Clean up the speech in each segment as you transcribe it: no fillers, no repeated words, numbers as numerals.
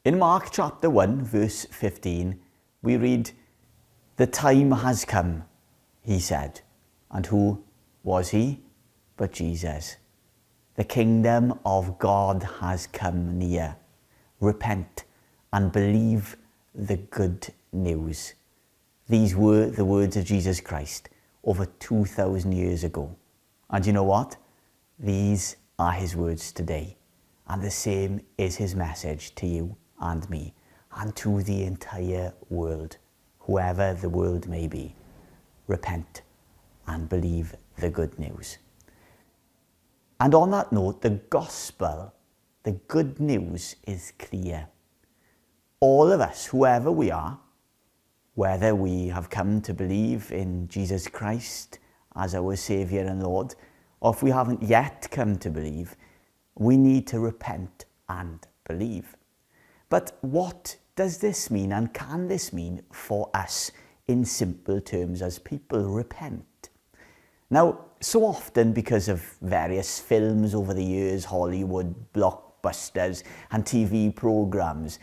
In Mark chapter 1, verse 15, we read, "The time has come," he said. And who was he? But Jesus. "The kingdom of God has come near. Repent and believe the good news." These were the words of Jesus Christ over 2,000 years ago. And you know what? These are his words today. And the same is his message to you and me and to the entire world, whoever the world may be. Repent and believe the good news. And on that note, the gospel, the good news is clear. All of us, whoever we are, whether we have come to believe in Jesus Christ as our Saviour and Lord, or if we haven't yet come to believe, we need to repent and believe. But what does this mean, and can this mean for us in simple terms as people? Repent. Now, so often, because of various films over the years, Hollywood blockbusters and TV programs,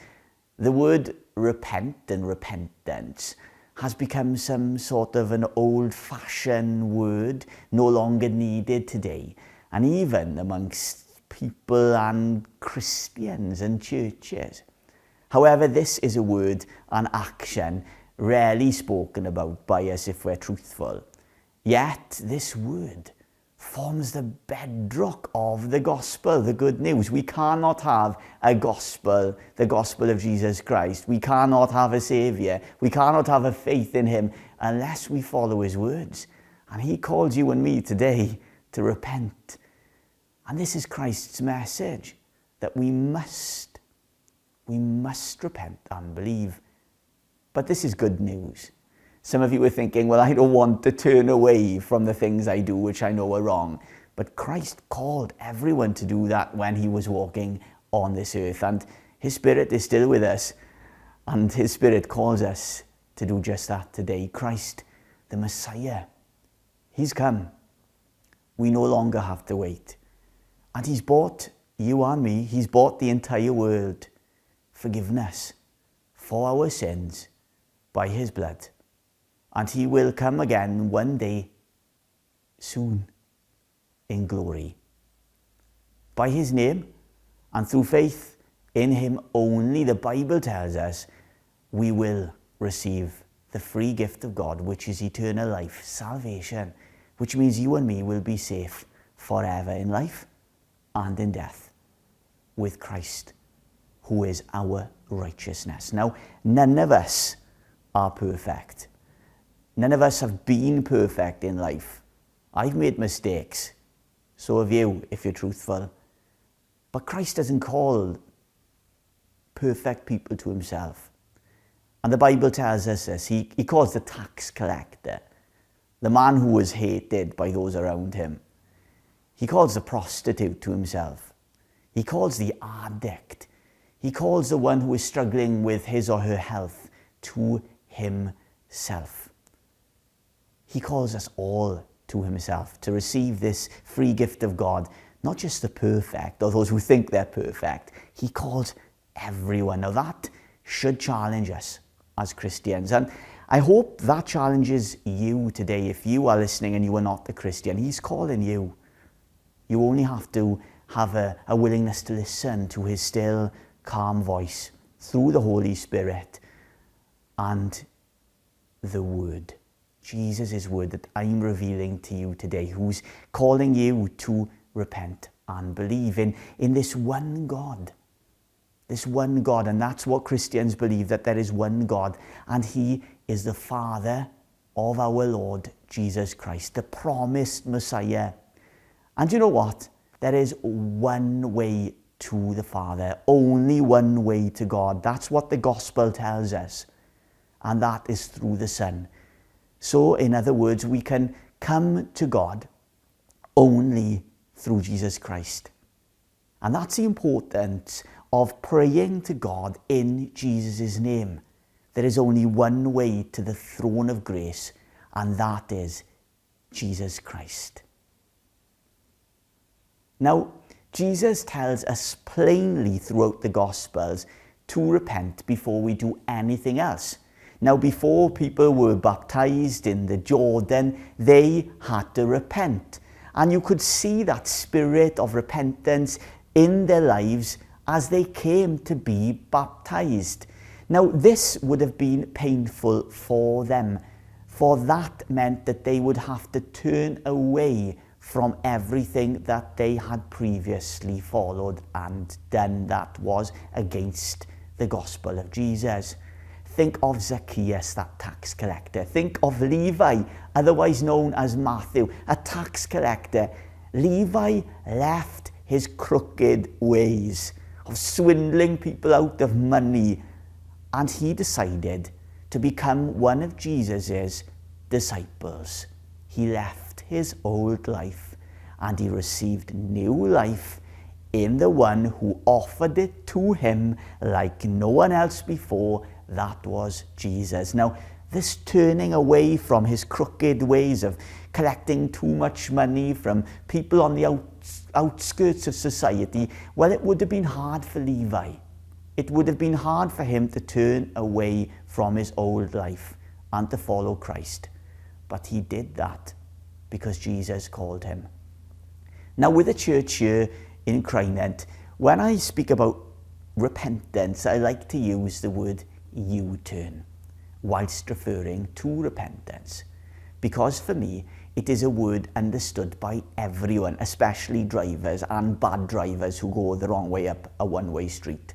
the word repent and repentance has become some sort of an old-fashioned word, no longer needed today, and even amongst people and Christians and churches. However, this is a word and action rarely spoken about by us if we're truthful. Yet this word forms the bedrock of the gospel, the good news. We cannot have a gospel, the gospel of Jesus Christ. We cannot have a Saviour. We cannot have a faith in him unless we follow his words. And he calls you and me today to repent. And this is Christ's message, that we must repent and believe. But this is good news. Some of you are thinking, well, I don't want to turn away from the things I do which I know are wrong. But Christ called everyone to do that when he was walking on this earth. And his Spirit is still with us. And his Spirit calls us to do just that today. Christ, the Messiah, he's come. We no longer have to wait. And he's bought you and me, he's bought the entire world forgiveness for our sins by his blood. And he will come again one day, soon, in glory. By his name and through faith in him only, the Bible tells us, we will receive the free gift of God, which is eternal life, salvation, which means you and me will be safe forever in life and in death with Christ, who is our righteousness. Now, none of us are perfect. None of us have been perfect in life. I've made mistakes. So have you, if you're truthful. But Christ doesn't call perfect people to himself. And the Bible tells us this. He calls the tax collector, the man who was hated by those around him. He calls the prostitute to himself. He calls the addict. He calls the one who is struggling with his or her health to himself. He calls us all to himself to receive this free gift of God, not just the perfect or those who think they're perfect. He calls everyone. Now that should challenge us as Christians. And I hope that challenges you today. If you are listening and you are not a Christian, he's calling you. You only have to have a willingness to listen to his still, calm voice through the Holy Spirit and the Word. Jesus' word that I'm revealing to you today, who's calling you to repent and believe in this one God. This one God, and that's what Christians believe, that there is one God, and he is the Father of our Lord Jesus Christ, the promised Messiah. And you know what? There is one way to the Father, only one way to God. That's what the gospel tells us, and that is through the Son. So, in other words, we can come to God only through Jesus Christ. And that's the importance of praying to God in Jesus' name. There is only one way to the throne of grace, and that is Jesus Christ. Now, Jesus tells us plainly throughout the Gospels to repent before we do anything else. Now, before people were baptized in the Jordan, they had to repent. And you could see that spirit of repentance in their lives as they came to be baptized. Now, this would have been painful for them, for that meant that they would have to turn away from everything that they had previously followed and done that was against the gospel of Jesus. Think of Zacchaeus, that tax collector. Think of Levi, otherwise known as Matthew, a tax collector. Levi left his crooked ways of swindling people out of money, and he decided to become one of Jesus's disciples. He left his old life and he received new life in the one who offered it to him like no one else before. That was Jesus. Now, this turning away from his crooked ways of collecting too much money from people on the outskirts of society, well, it would have been hard for Levi. It would have been hard for him to turn away from his old life and to follow Christ. But he did that because Jesus called him. Now, with the church here in Crynant, when I speak about repentance, I like to use the word U-turn whilst referring to repentance, because for me it is a word understood by everyone, especially drivers and bad drivers who go the wrong way up a one-way street.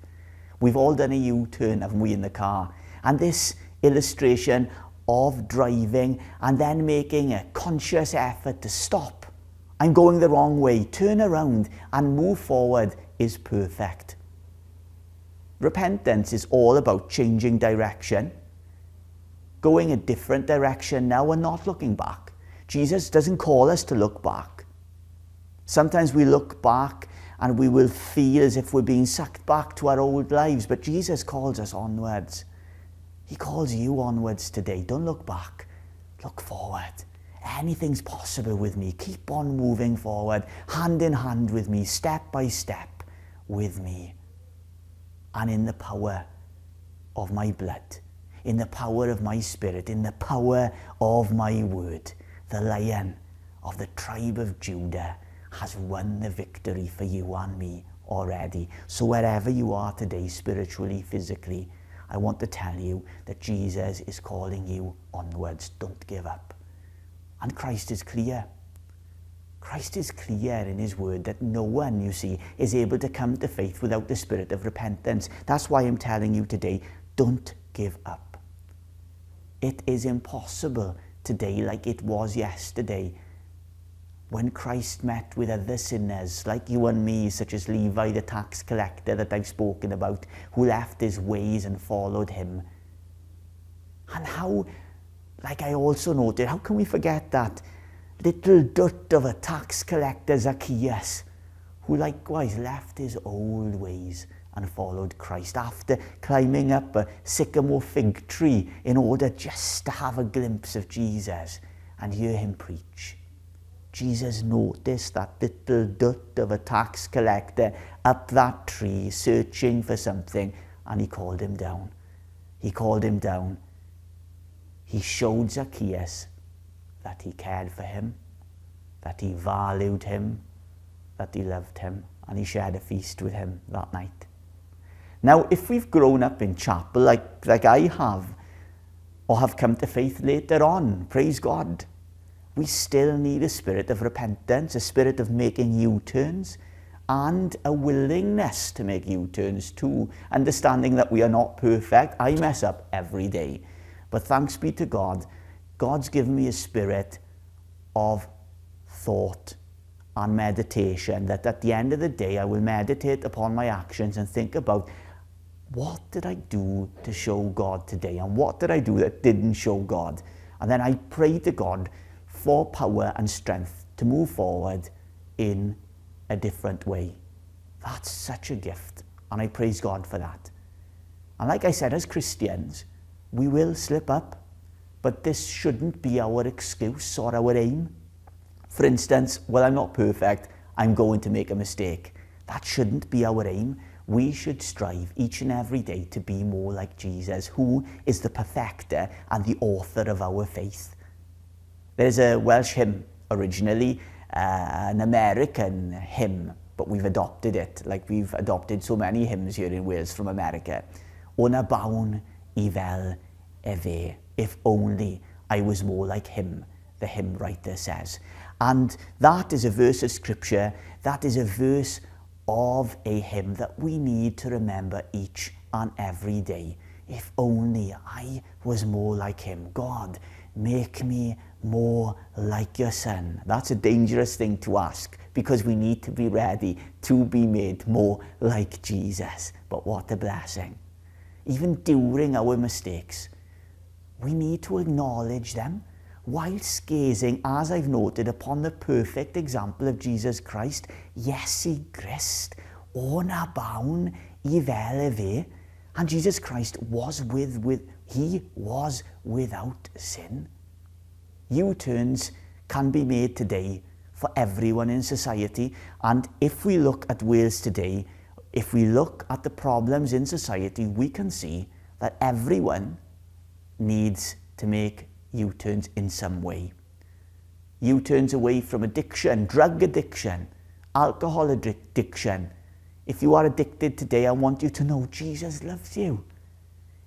We've all done a U-turn, haven't we, in the car? And this illustration of driving and then making a conscious effort to stop. I'm going the wrong way, turn around and move forward is perfect. Repentance is all about changing direction, going a different direction now and not looking back. Jesus doesn't call us to look back. Sometimes we look back and we will feel as if we're being sucked back to our old lives, but Jesus calls us onwards. He calls you onwards today. Don't look back, look forward. Anything's possible with me. Keep on moving forward, hand in hand with me, step by step with me. And in the power of my blood, in the power of my spirit, in the power of my word, the Lion of the tribe of Judah has won the victory for you and me already. So wherever you are today, spiritually, physically, I want to tell you that Jesus is calling you onwards. Don't give up. And Christ is clear. Christ is clear in his word that no one, you see, is able to come to faith without the spirit of repentance. That's why I'm telling you today, don't give up. It is impossible today like it was yesterday when Christ met with other sinners like you and me, such as Levi the tax collector that I've spoken about, who left his ways and followed him. And how, like I also noted, how can we forget that little dot of a tax collector, Zacchaeus, who likewise left his old ways and followed Christ after climbing up a sycamore fig tree in order just to have a glimpse of Jesus and hear him preach. Jesus noticed that little dot of a tax collector up that tree searching for something, and he called him down. He called him down. He showed Zacchaeus that he cared for him, that he valued him, that he loved him, and he shared a feast with him that night. Now, if we've grown up in chapel like I have, or have come to faith later on, praise God, we still need a spirit of repentance, a spirit of making U-turns, and a willingness to make U-turns too, understanding that we are not perfect. I mess up every day. But thanks be to God, God's given me a spirit of thought and meditation, that at the end of the day I will meditate upon my actions and think about, what did I do to show God today? And what did I do that didn't show God? And then I pray to God for power and strength to move forward in a different way. That's such a gift, and I praise God for that. And like I said, as Christians, we will slip up, but this shouldn't be our excuse or our aim. For instance, well, I'm not perfect, I'm going to make a mistake. That shouldn't be our aim. we should strive each and every day to be more like Jesus, who is the perfecter and the author of our faith. There's a Welsh hymn originally, an American hymn, but we've adopted it, like we've adopted so many hymns here in Wales from America. Ona bawn I fel e fe, if only I was more like him, the hymn writer says. And that is a verse of scripture, that is a verse of a hymn that we need to remember each and every day. If only I was more like him. God, make me more like your son. That's a dangerous thing to ask, because we need to be ready to be made more like Jesus. But what a blessing. Even during our mistakes, we need to acknowledge them, whilst gazing, as I've noted, upon the perfect example of Jesus Christ. Iesu Christ, ona bawn I fel e fe. And Jesus Christ was he was without sin. U-turns can be made today for everyone in society. And if we look at Wales today, if we look at the problems in society, we can see that everyone needs to make U-turns in some way. U-turns away from addiction, drug addiction, alcohol addiction. If you are addicted today, I want you to know Jesus loves you.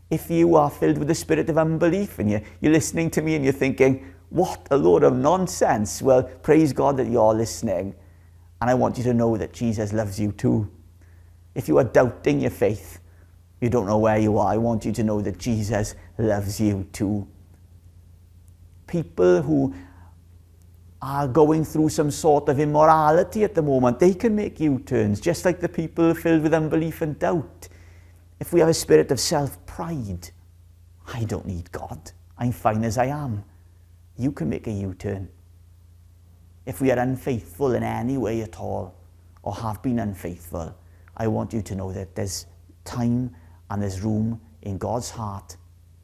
If you are filled with the spirit of unbelief and you're listening to me and you're thinking, what a load of nonsense. Well, praise God that you're listening. And I want you to know that Jesus loves you too. If you are doubting your faith, you don't know where you are, I want you to know that Jesus loves you too. People who are going through some sort of immorality at the moment, they can make U-turns, just like the people filled with unbelief and doubt. If we have a spirit of self-pride, I don't need God, I'm fine as I am. You can make a U-turn. If we are unfaithful in any way at all, or have been unfaithful, I want you to know that there's time and there's room in God's heart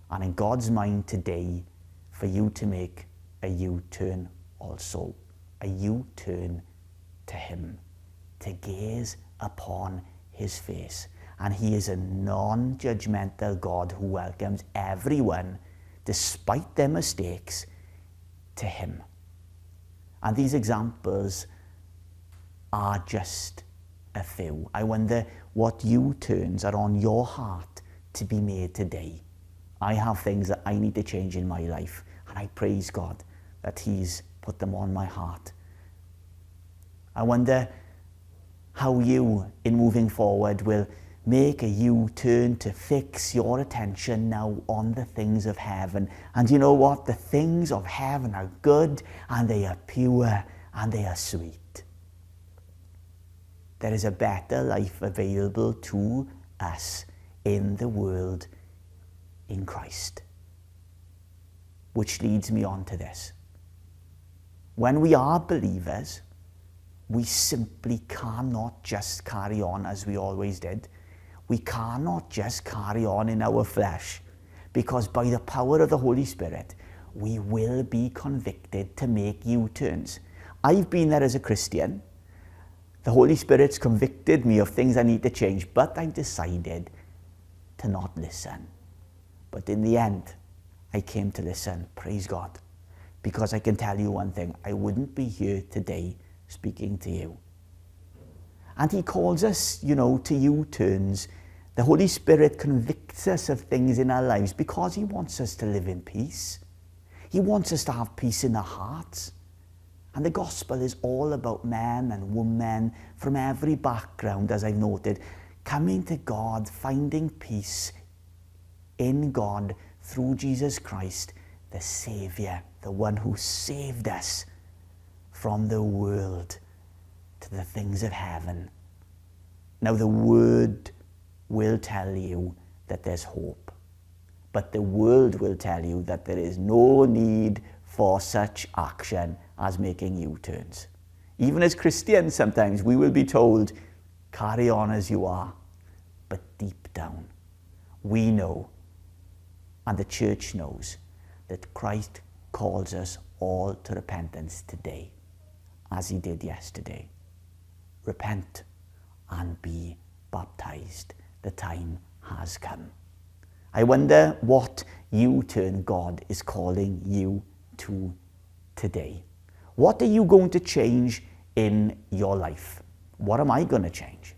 and in God's mind today for you to make a U-turn also. A U-turn to him, to gaze upon his face. And he is a non-judgmental God who welcomes everyone, despite their mistakes, to him. And these examples are just a few. I wonder what U-turns are on your heart to be made today. I have things that I need to change in my life, and I praise God that he's put them on my heart. I wonder how you, in moving forward, will make a U-turn to fix your attention now on the things of heaven. And you know what? The things of heaven are good, and they are pure, and they are sweet. There is a better life available to us in the world in Christ. Which leads me on to this. When we are believers, we simply cannot just carry on as we always did. We cannot just carry on in our flesh, because by the power of the Holy Spirit, we will be convicted to make U-turns. I've been there as a Christian. The Holy Spirit's convicted me of things I need to change, but I decided to not listen. But in the end, I came to listen, praise God. Because I can tell you one thing, I wouldn't be here today speaking to you. And he calls us, to U-turns. The Holy Spirit convicts us of things in our lives because he wants us to live in peace. He wants us to have peace in our hearts. And the gospel is all about men and women from every background, as I've noted, coming to God, finding peace in God through Jesus Christ, the Saviour, the one who saved us from the world to the things of heaven. Now the Word will tell you that there's hope, but the world will tell you that there is no need for such action as making U-turns. Even as Christians, sometimes we will be told, carry on as you are. But deep down, we know, and the church knows, that Christ calls us all to repentance today, as he did yesterday. Repent and be baptized. The time has come. I wonder what U-turn God is calling you to today. What are you going to change in your life? What am I going to change?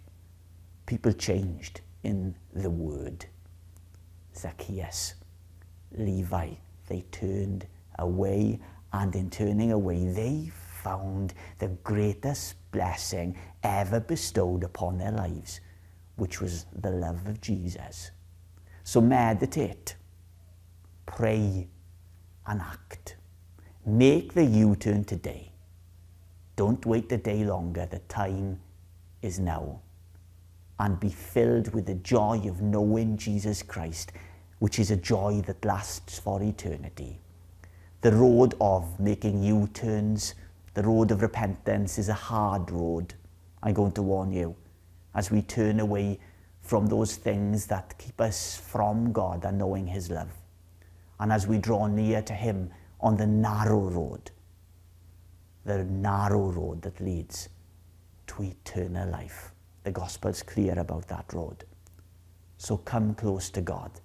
People changed in the word. Zacchaeus, Levi, they turned away, and in turning away, they found the greatest blessing ever bestowed upon their lives, which was the love of Jesus. So meditate, pray, and act. Make the U-turn today. Don't wait a day longer. The time is now. And be filled with the joy of knowing Jesus Christ, which is a joy that lasts for eternity. The road of making U-turns, the road of repentance, is a hard road. I'm going to warn you, as we turn away from those things that keep us from God and knowing his love. And as we draw near to him on the narrow road that leads to eternal life. The gospel's clear about that road. So come close to God,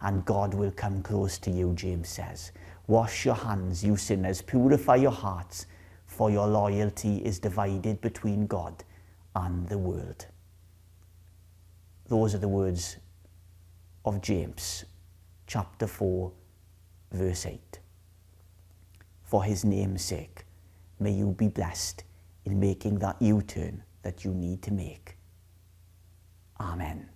and God will come close to you, James says. Wash your hands, you sinners, purify your hearts, for your loyalty is divided between God and the world. Those are the words of James, chapter 4, verse 8. For his name's sake, may you be blessed in making that U-turn that you need to make. Amen.